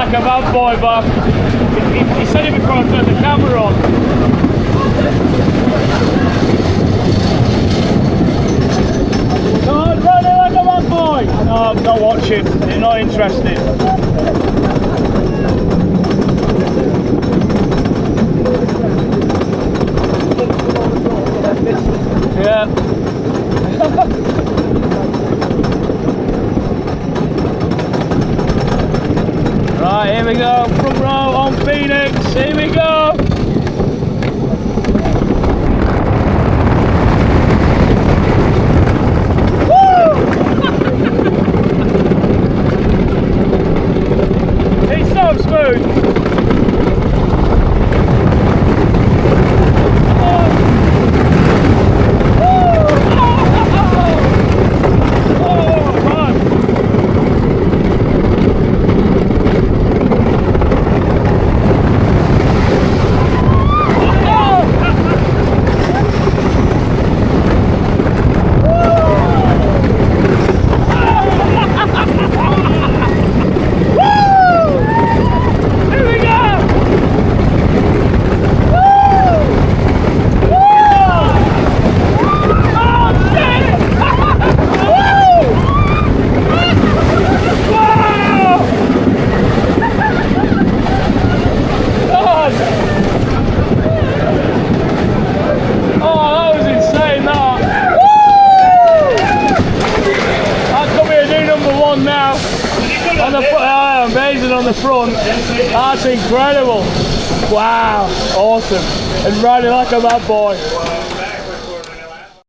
like a bad boy, but he said it before I turned the camera on. Come on, running like a bad boy! No, I'm not watching, you're not interested. Yeah. Right, here we go, front row on Phoenix, here we go! Woo! It's so smooth! Amazing on the front, that's incredible, wow, awesome, and riding like a mad boy.